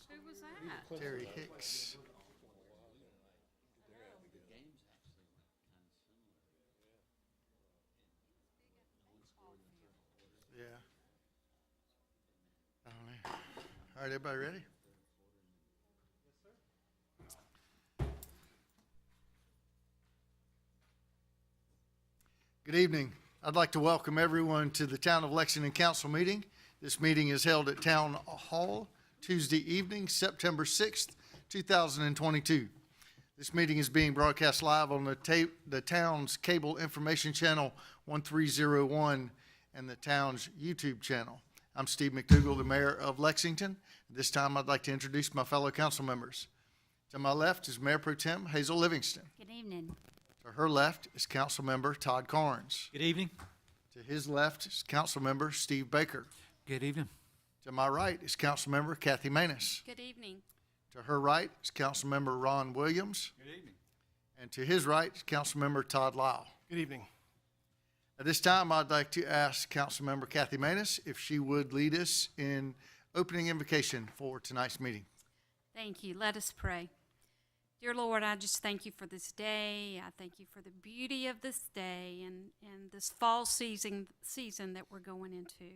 Who was that? Terry Hicks. Yeah. I don't know. All right, everybody ready? Good evening. I'd like to welcome everyone to the Town of Lexington Council meeting. This meeting is held at Town Hall Tuesday evening, September 6th, 2022. This meeting is being broadcast live on the town's cable information channel 1301 and the town's YouTube channel. I'm Steve McDougall, the mayor of Lexington. At this time, I'd like to introduce my fellow council members. To my left is Mayor Pro Tem Hazel Livingston. Good evening. To her left is Council Member Todd Carnes. Good evening. To his left is Council Member Steve Baker. Good evening. To my right is Council Member Kathy Maness. Good evening. To her right is Council Member Ron Williams. Good evening. And to his right is Council Member Todd Lyle. Good evening. At this time, I'd like to ask Council Member Kathy Maness if she would lead us in opening invocation for tonight's meeting. Thank you. Let us pray. Dear Lord, I just thank you for this day. I thank you for the beauty of this day and this fall season that we're going into.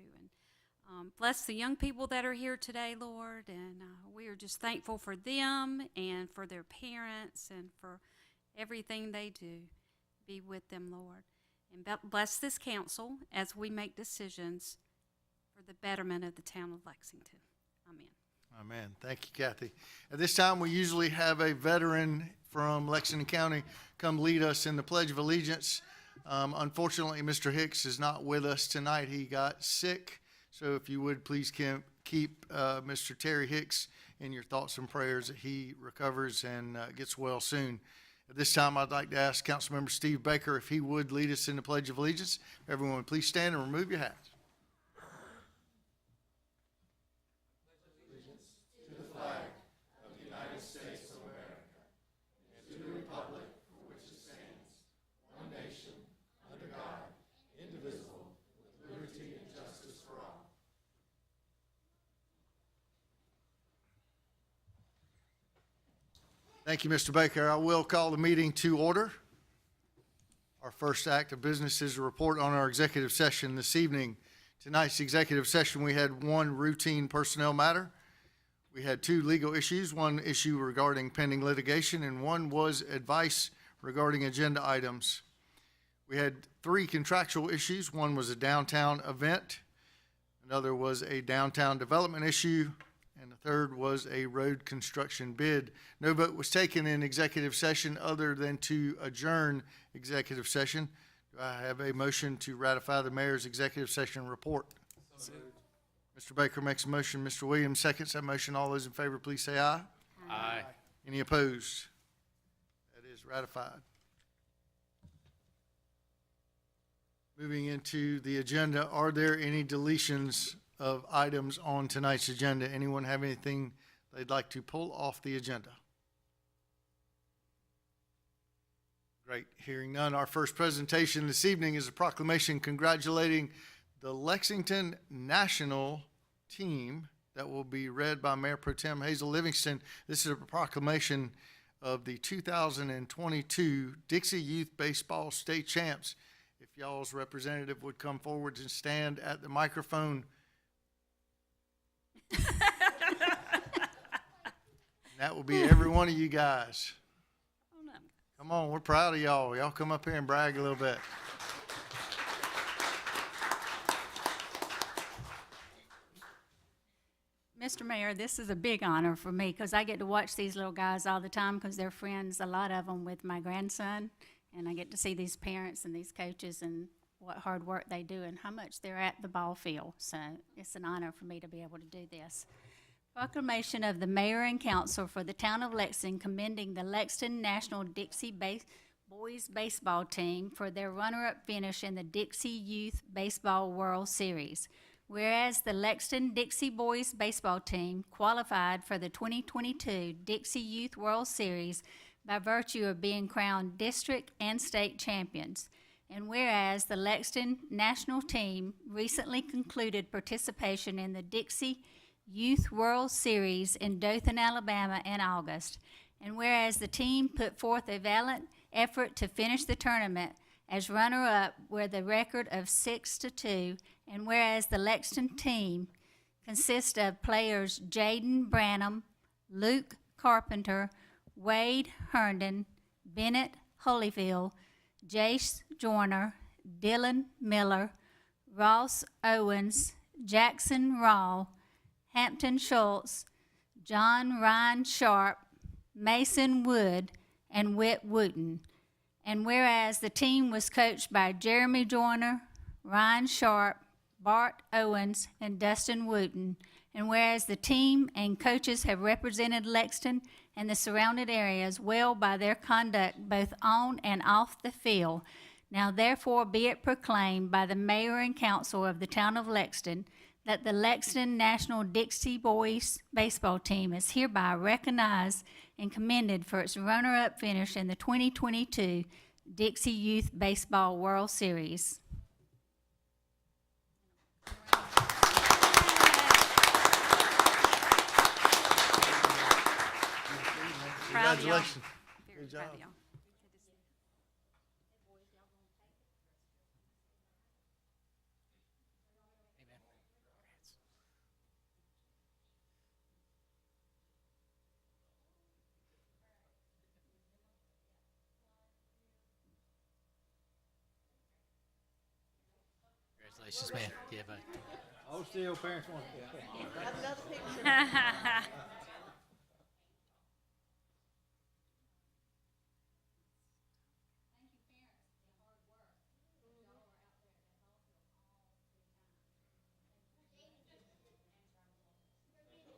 And bless the young people that are here today, Lord. And we are just thankful for them and for their parents and for everything they do. Be with them, Lord. And bless this council as we make decisions for the betterment of the town of Lexington. Amen. Amen. Thank you, Kathy. At this time, we usually have a veteran from Lexington County come lead us in the Pledge of Allegiance. Unfortunately, Mr. Hicks is not with us tonight. He got sick. So if you would please keep Mr. Terry Hicks in your thoughts and prayers that he recovers and gets well soon. At this time, I'd like to ask Councilmember Steve Baker if he would lead us in the Pledge of Allegiance. Everyone, please stand and remove your hats. Thank you, Mr. Baker. I will call the meeting to order. Our first act of business is a report on our executive session this evening. Tonight's executive session, we had one routine personnel matter. We had two legal issues, one issue regarding pending litigation, and one was advice regarding agenda items. We had three contractual issues. One was a downtown event. Another was a downtown development issue. And the third was a road construction bid. No vote was taken in executive session other than to adjourn executive session. Do I have a motion to ratify the mayor's executive session report? So Mr. Baker makes a motion. Mr. Williams seconds that motion. All those in favor, please say aye. Aye. Any opposed? That is ratified. Moving into the agenda, are there any deletions of items on tonight's agenda? Anyone have anything they'd like to pull off the agenda? Great. Hearing none, our first presentation this evening is a proclamation congratulating the Lexington national team that will be read by Mayor Pro Tem Hazel Livingston. This is a proclamation of the 2022 Dixie Youth Baseball State Champs. If y'all's representative would come forward and stand at the microphone. That will be every one of you guys. Come on, we're proud of y'all. Y'all come up here and brag a little bit. Mr. Mayor, this is a big honor for me because I get to watch these little guys all the time because they're friends, a lot of them, with my grandson. And I get to see these parents and these coaches and what hard work they do and how much they're at the ball field. So it's an honor for me to be able to do this. Proclamation of the Mayor and Council for the Town of Lexington commending the Lexington National Dixie Boys Baseball Team for their runner-up finish in the Dixie Youth Baseball World Series. Whereas the Lexington Dixie Boys Baseball Team qualified for the 2022 Dixie Youth World Series by virtue of being crowned district and state champions. And whereas the Lexington national team recently concluded participation in the Dixie Youth World Series in Dothan, Alabama in August. And whereas the team put forth a valiant effort to finish the tournament as runner-up with a record of 6-2, and whereas the Lexington team consists of players Jaden Branham, Luke Carpenter, Wade Herndon, Bennett Holyfield, Jace Joyner, Dylan Miller, Ross Owens, Jackson Raw, Hampton Schultz, John Ryan Sharp, Mason Wood, and Whit Wooten. And whereas the team was coached by Jeremy Joyner, Ryan Sharp, Bart Owens, and Dustin Wooten, and whereas the team and coaches have represented Lexington and the surrounding areas well by their conduct both on and off the field, now therefore be it proclaimed by the mayor and council of the town of Lexington that the Lexington National Dixie Boys baseball team is hereby recognized and commended for its runner-up finish in the 2022 Dixie Youth Baseball World Series. Proud of y'all. Congratulations. Very Good proud job. of y'all. Congratulations, man. Yeah, buddy. Oh, still parents want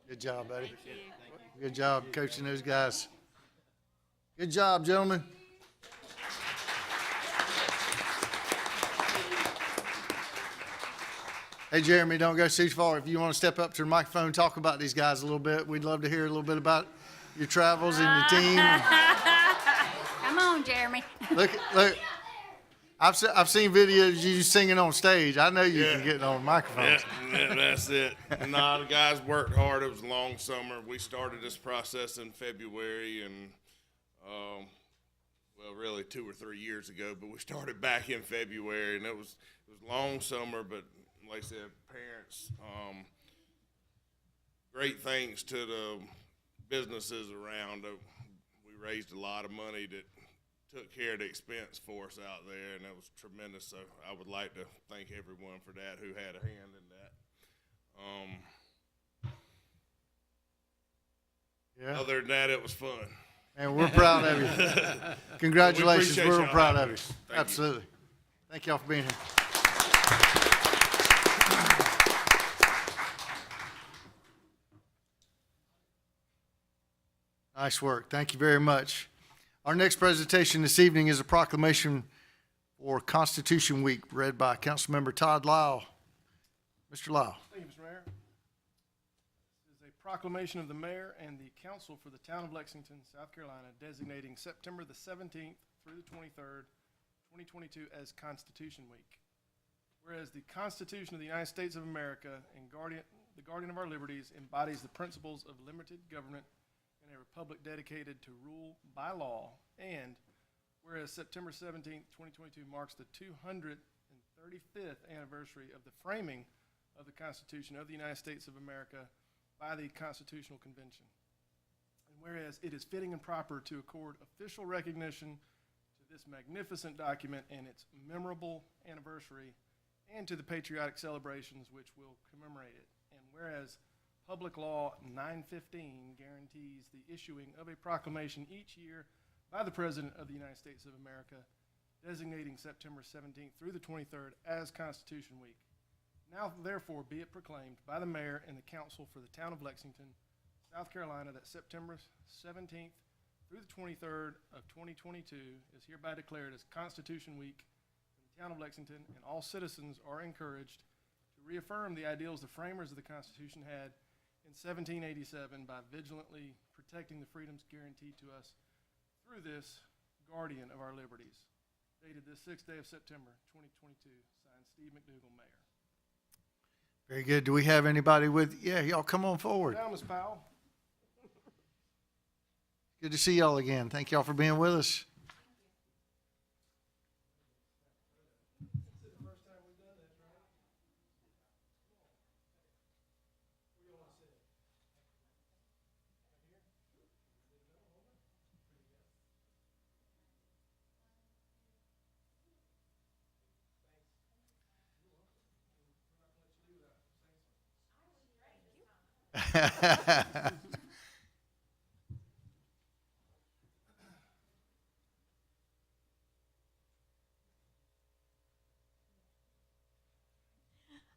Good job, buddy. Good job coaching those guys. Good job, gentlemen. Hey, Jeremy, don't go too far. If you want to step up to the microphone and talk about these guys a little bit, we'd love to hear a little bit about your travels and your team. Come on, Jeremy. Look, I've seen videos of you singing on stage. I know you can get on microphones. Yeah, that's it. Nah, the guys worked hard. It was a long summer. We started this process in February, and well, really 2 or 3 years ago. But we started back in February, and it was a long summer. But like I said, parents, great thanks to the businesses around. We raised a lot of money that took care of the expense for us out there, and that was tremendous. So I would like to thank everyone for that who had a hand in that. Yeah, Other than that, it was fun. and we're proud of you. Congratulations, appreciate we're y'all proud of having you. us. Thank you. Absolutely. Thank y'all for being here. Nice work. Thank you very much. Our next presentation this evening is a proclamation for Constitution Week, read by Councilmember Todd Lyle. Mr. Lyle. Thank you, Mr. Mayor. This is a proclamation of the mayor and the council for the town of Lexington, South Carolina, designating September the 17th through the 23rd, 2022 as Constitution Week. Whereas the Constitution of the United States of America and the guardian of our liberties embodies the principles of limited government in a republic dedicated to rule by law, and whereas September 17th, 2022 marks the 235th anniversary of the framing of the Constitution of the United States of America by the Constitutional Convention. And whereas it is fitting and proper to accord official recognition to this magnificent document and its memorable anniversary, and to the patriotic celebrations which will commemorate it. And whereas Public Law 915 guarantees the issuing of a proclamation each year by the President of the United States of America, designating September 17th through the 23rd as Constitution Week. Now therefore be it proclaimed by the mayor and the council for the town of Lexington, South Carolina, that September 17th through the 23rd of 2022 is hereby declared as Constitution Week in the town of Lexington, and all citizens are encouraged to reaffirm the ideals the framers of the Constitution had in 1787 by vigilantly protecting the freedoms guaranteed to us through this guardian of our liberties. Dated this 6th day of September, 2022, signed Steve McDougall, Mayor. Very good. Do we have anybody with, yeah, y'all come on forward. Down, Ms. Powell. Good to see y'all again. Thank y'all for being with us.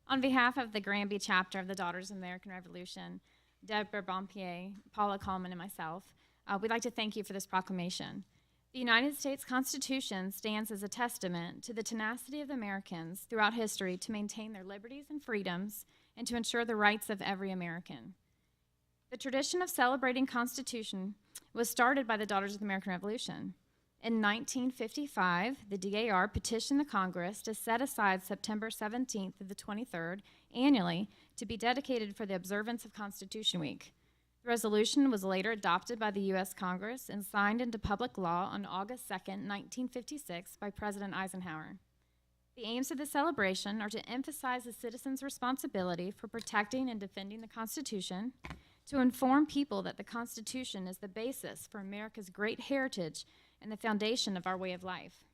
On behalf of the Granby chapter of the Daughters of the American Revolution, Deborah Bompier, Paula Coleman, and myself, we'd like to thank you for this proclamation. The United States Constitution stands as a testament to the tenacity of the Americans throughout history to maintain their liberties and freedoms and to ensure the rights of every American. The tradition of celebrating Constitution was started by the Daughters of the American Revolution. In 1955, the DAR petitioned the Congress to set aside September 17th to the 23rd annually to be dedicated for the observance of Constitution Week. The resolution was later adopted by the U.S. Congress and signed into public law on August 2nd, 1956 by President Eisenhower. The aims of the celebration are to emphasize the citizens' responsibility for protecting and defending the Constitution, to inform people that the Constitution is the basis for America's great heritage and the foundation of our way of life,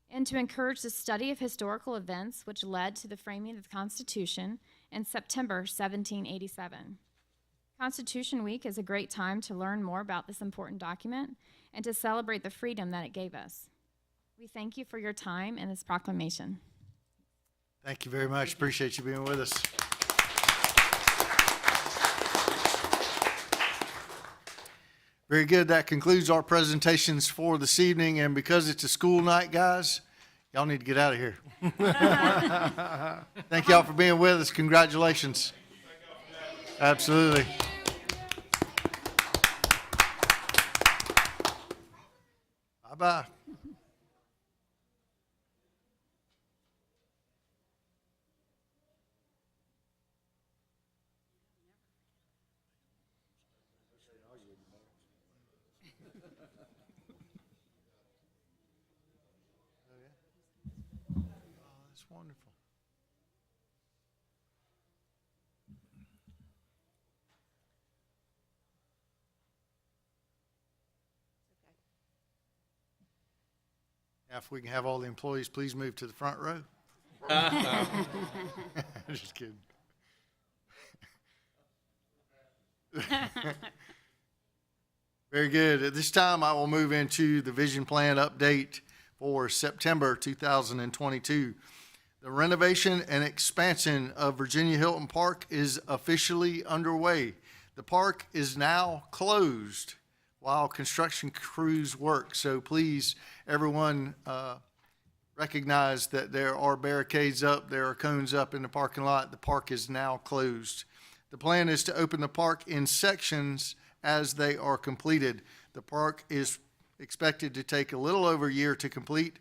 and to encourage the study of historical events which led to the framing of the Constitution in September 1787. Constitution Week is a great time to learn more about this important document and to celebrate the freedom that it gave us. We thank you for your time in this proclamation. Thank you very much. Appreciate you being with us. Very good. That concludes our presentations for this evening. And because it's a school night, guys, y'all need to get out of here. Thank y'all for being with us. Congratulations. Absolutely. Bye-bye. That's wonderful. Now, if we can have all the employees, please move to the front row. Just kidding. Very good. At this time, I will move into the vision plan update for September 2022. The renovation and expansion of Virginia Hilton Park is officially underway. The park is now closed while construction crews work. So please, everyone, recognize that there are barricades up, there are cones up in the parking lot. The park is now closed. The plan is to open the park in sections as they are completed. The park is expected to take a little over a year to complete.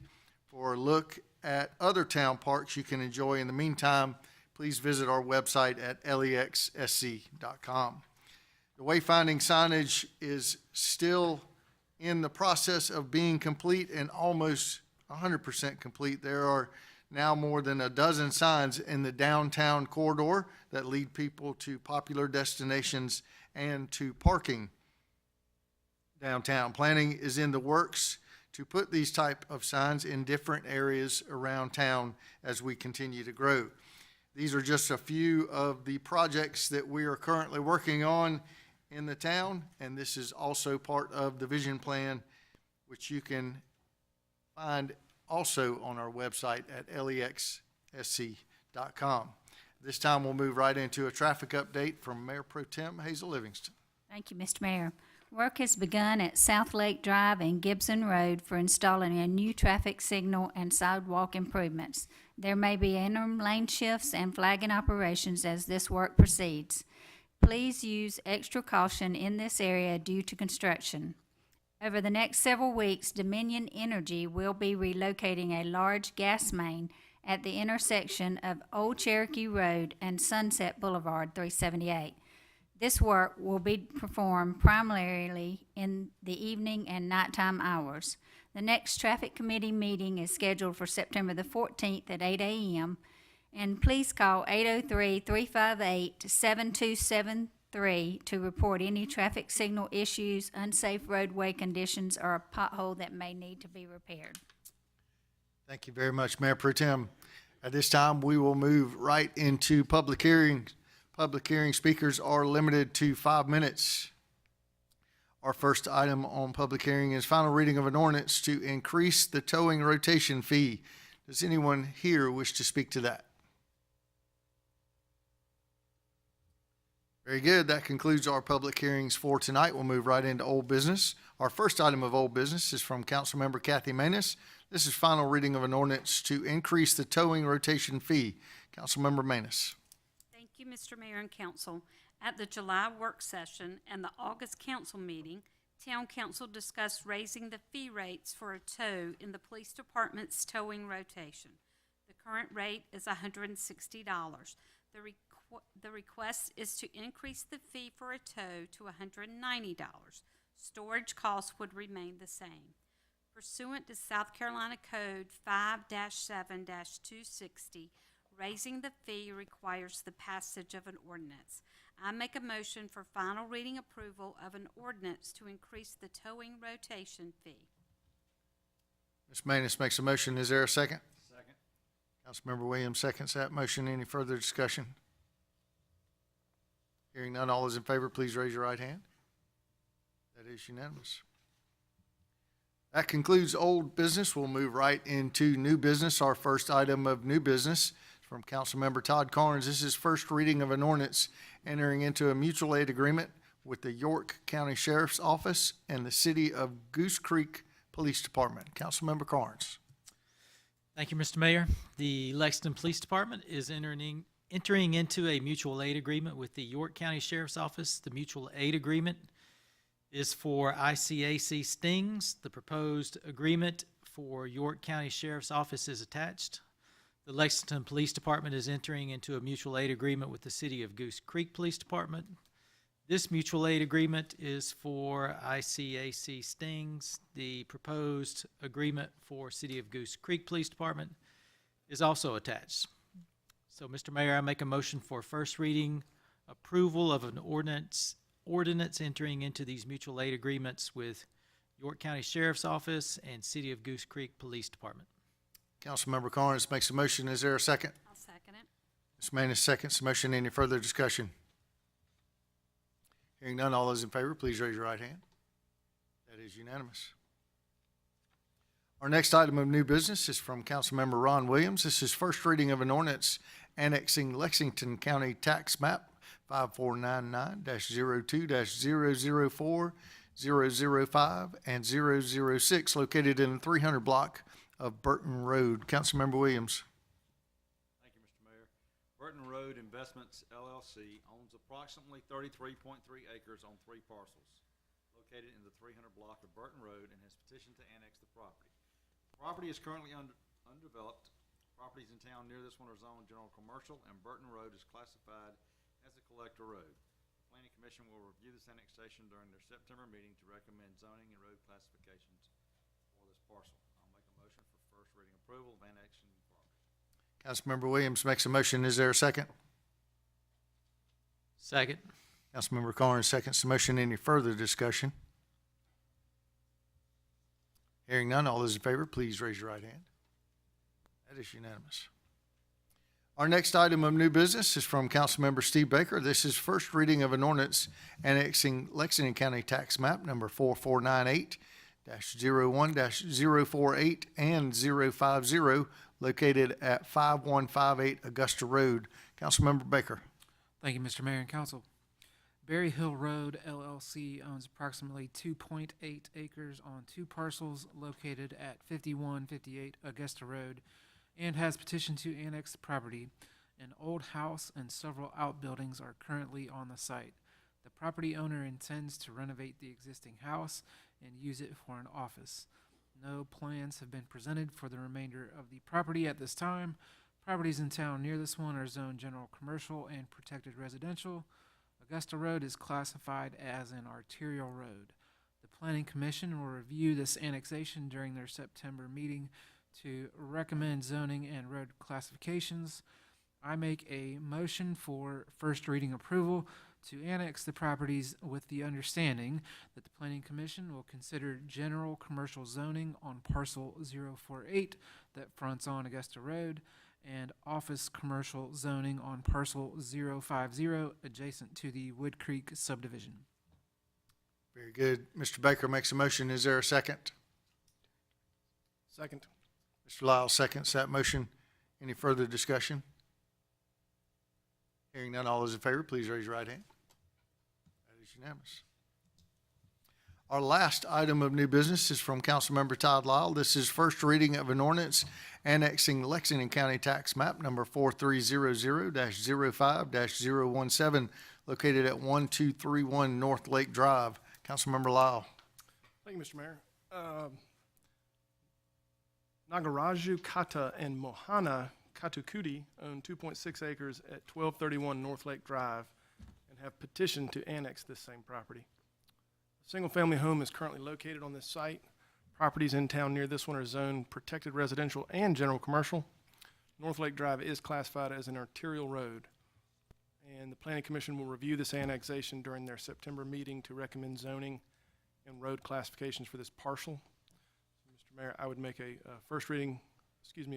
For a look at other town parks you can enjoy in the meantime, please visit our website at lexsc.com. The wayfinding signage is still in the process of being complete and almost 100% complete. There are now more than a dozen signs in the downtown corridor that lead people to popular destinations and to parking downtown. Planning is in the works to put these type of signs in different areas around town as we continue to grow. These are just a few of the projects that we are currently working on in the town, and this is also part of the vision plan, which you can find also on our website at lexsc.com. This time we'll move right into a traffic update from Mayor Pro Tem Hazel Livingston. Thank you, Mr. Mayor. Work has begun at South Lake Drive and Gibson Road for installing a new traffic signal and sidewalk improvements. There may be interim lane shifts and flagging operations as this work proceeds. Please use extra caution in this area due to construction. Over the next several weeks, Dominion Energy will be relocating a large gas main at the intersection of Old Cherokee Road and Sunset Boulevard 378. This work will be performed primarily in the evening and nighttime hours. The next Traffic Committee meeting is scheduled for September the 14th at 8 a.m. And please call 803-358-7273 to report any traffic signal issues, unsafe roadway conditions, or a pothole that may need to be repaired. Thank you very much, Mayor Pro Tem. At this time, we will move right into public hearings. Public hearing speakers are limited to 5 minutes. Our first item on public hearing is final reading of an ordinance to increase the towing rotation fee. Does anyone here wish to speak to that? Very good. That concludes our public hearings for tonight. We'll move right into old business. Our first item of old business is from Councilmember Kathy Maness. This is final reading of an ordinance to increase the towing rotation fee. Councilmember Maness. Thank you, Mr. Mayor and Council. At the July work session and the August council meeting, Town Council discussed raising the fee rates for a tow in the police department's towing rotation. The current rate is $160. The request is to increase the fee for a tow to $190. Storage costs would remain the same. Pursuant to South Carolina Code 5-7-260, raising the fee requires the passage of an ordinance. I make a motion for final reading approval of an ordinance to increase the towing rotation fee. Ms. Maness makes a motion. Is there a second? Second. Councilmember Williams seconds that motion. Any further discussion? Hearing none, all those in favor, please raise your right hand. That is unanimous. That concludes old business. We'll move right into new business. Our first item of new business from Councilmember Todd Carnes. This is first reading of an ordinance entering into a mutual aid agreement with the York County Sheriff's Office and the City of Goose Creek Police Department. Councilmember Carnes. Thank you, Mr. Mayor. The Lexington Police Department is entering into a mutual aid agreement with the York County Sheriff's Office. The mutual aid agreement is for ICAC stings. The proposed agreement for York County Sheriff's Office is attached. The Lexington Police Department is entering into a mutual aid agreement with the City of Goose Creek Police Department. This mutual aid agreement is for ICAC stings. The proposed agreement for City of Goose Creek Police Department is also attached. So, Mr. Mayor, I make a motion for first reading approval of an ordinance entering into these mutual aid agreements with York County Sheriff's Office and City of Goose Creek Police Department. Councilmember Carnes makes a motion. Is there a second? I'll second it. Ms. Maness seconds the motion. Any further discussion? Hearing none, all those in favor, please raise your right hand. That is unanimous. Our next item of new business is from Councilmember Ron Williams. This is first reading of an ordinance annexing Lexington County Tax Map 5499-02-004, 005, and 006 located in the 300 block of Burton Road. Councilmember Williams. Thank you, Mr. Mayor. Burton Road Investments LLC owns approximately 33.3 acres on 3 parcels located in the 300 block of Burton Road and has petitioned to annex the property. The property is currently undeveloped. Properties in town near this one are zoned general commercial, and Burton Road is classified as a collector road. The Planning Commission will review this annexation during their September meeting to recommend zoning and road classifications for this parcel. I'll make a motion for first reading approval of annexing the property. Councilmember Williams makes a motion. Is there a second? Second. Councilmember Carnes seconds the motion. Any further discussion? Hearing none, all those in favor, please raise your right hand. That is unanimous. Our next item of new business is from Councilmember Steve Baker. This is first reading of an ordinance annexing Lexington County Tax Map number 4498-01-048 and 050 located at 5158 Augusta Road. Councilmember Baker. Thank you, Mr. Mayor and Council. Berry Hill Road LLC owns approximately 2.8 acres on 2 parcels located at 5158 Augusta Road and has petitioned to annex the property. An old house and several outbuildings are currently on the site. The property owner intends to renovate the existing house and use it for an office. No plans have been presented for the remainder of the property at this time. Properties in town near this one are zoned general commercial and protected residential. Augusta Road is classified as an arterial road. The Planning Commission will review this annexation during their September meeting to recommend zoning and road classifications. I make a motion for first reading approval to annex the properties with the understanding that the Planning Commission will consider general commercial zoning on parcel 048 that fronts on Augusta Road and office commercial zoning on parcel 050 adjacent to the Wood Creek subdivision. Very good. Mr. Baker makes a motion. Is there a second? Second. Mr. Lyle seconds that motion. Any further discussion? Hearing none, all those in favor, please raise your right hand. That is unanimous. Our last item of new business is from Councilmember Todd Lyle. This is first reading of an ordinance annexing Lexington County Tax Map number 4300-05-017, located at 1231 North Lake Drive. Councilmember Lyle. Thank you, Mr. Mayor. Nagaraju Kata and Mohana Katukudi own 2.6 acres at 1231 North Lake Drive and have petitioned to annex this same property. A single-family home is currently located on this site. Properties in town near this one are zoned protected residential and general commercial. North Lake Drive is classified as an arterial road, and the Planning Commission will review this annexation during their September meeting to recommend zoning and road classifications for this parcel. Mr. Mayor, I would make a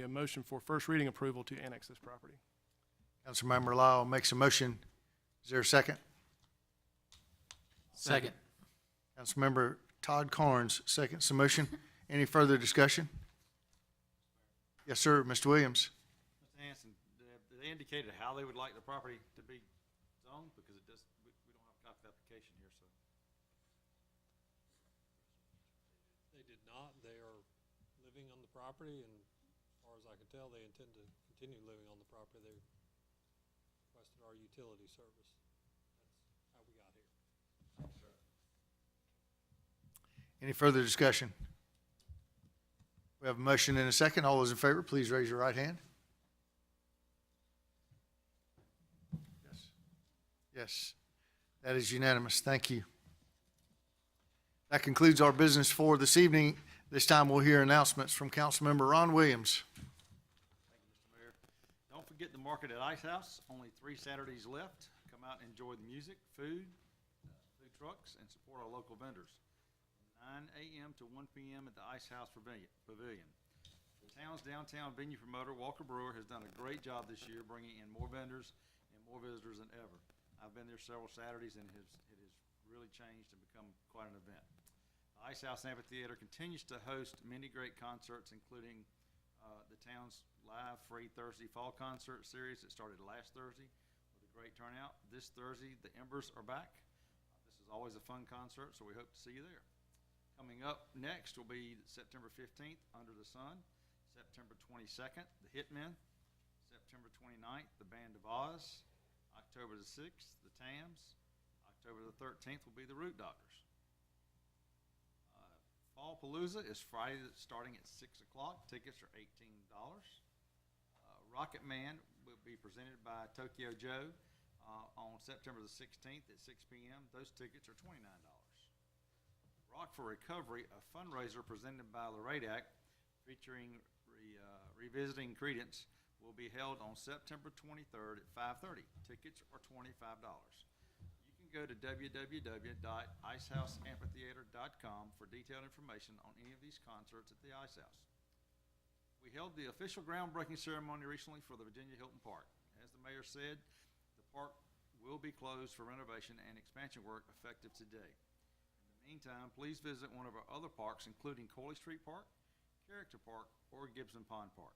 motion for first reading approval to annex this property. Councilmember Lyle makes a motion. Is there a second? Second. Councilmember Todd Carnes seconds the motion. Any further discussion? Yes, sir. Mr. Williams. Mr. Hanson, did they indicated how they would like the property to be zoned? Because it does, we don't have a copy of the application here, so. They did not. They are living on the property, and as far as I can tell, they intend to continue living on the property. They requested our utility service. That's how we got here. Any further discussion? We have a motion and a second. All those in favor, please raise your right hand. Yes. Yes. That is unanimous. Thank you. That concludes our business for this evening. This time we'll hear announcements from Councilmember Ron Williams. Thank you, Mr. Mayor. Don't forget the market at Ice House. Only 3 Saturdays left. Come out and enjoy the music, food trucks, and support our local vendors. 9 a.m. to 1 p.m. at the Ice House Pavilion. The town's downtown venue promoter, Walker Brewer, has done a great job this year, bringing in more vendors and more visitors than ever. I've been there several Saturdays, and it has really changed and become quite an event. The Ice House Amphitheater continues to host many great concerts, including the town's live free Thursday fall concert series that started last Thursday with a great turnout. This Thursday, the Embers are back. This is always a fun concert, so we hope to see you there. Coming up next will be September 15th, Under the Sun, September 22nd, the Hitmen, September 29th, the Band of Oz, October the 6th, the Tams, October the 13th will be the Root Doctors. Fall Palooza is Friday starting at 6 o'clock. Tickets are $18. Rocket Man will be presented by Tokyo Joe on September the 16th at 6 p.m. Those tickets are $29. Rock for Recovery, a fundraiser presented by Loradac featuring revisiting Credence, will be held on September 23rd at 5:30. Tickets are $25. You can go to www.icehouseamphitheater.com for detailed information on any of these concerts at the Ice House. We held the official groundbreaking ceremony recently for the Virginia Hilton Park. As the mayor said, the park will be closed for renovation and expansion work effective today. Meantime, please visit one of our other parks, including Coley Street Park, Character Park, or Gibson Pond Park.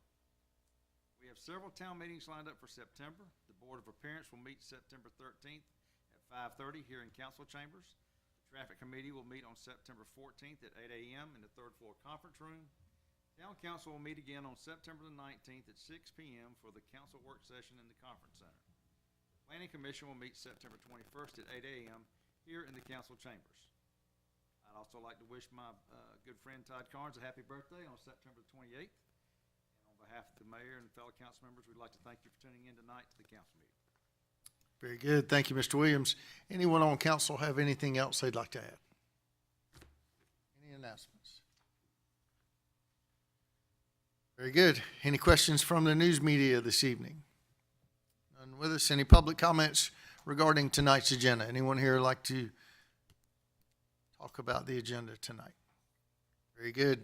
We have several town meetings lined up for September. The Board of Appearance will meet September 13th at 5:30 here in Council Chambers. The Traffic Committee will meet on September 14th at 8 a.m. in the 3rd floor conference room. Town Council will meet again on September the 19th at 6 p.m. for the council work session in the conference center. The Planning Commission will meet September 21st at 8 a.m. here in the council chambers. I'd also like to wish my good friend Todd Carnes a happy birthday on September 28th. And on behalf of the mayor and fellow council members, we'd like to thank you for tuning in tonight to the council meeting. Very good. Thank you, Mr. Williams. Anyone on council have anything else they'd like to add? Any announcements? Very good. Any questions from the news media this evening? None with us. Any public comments regarding tonight's agenda? Anyone here like to talk about the agenda tonight? Very good.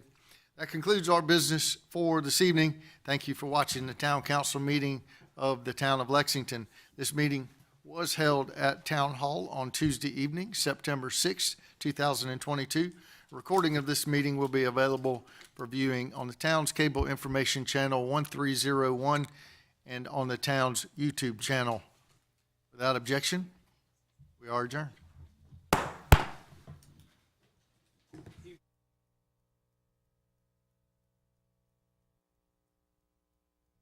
That concludes our business for this evening. Thank you for watching the town council meeting of the town of Lexington. This meeting was held at Town Hall on Tuesday evening, September 6, 2022. A recording of this meeting will be available for viewing on the town's cable information channel 1301 and on the town's YouTube channel. Without objection, we are adjourned.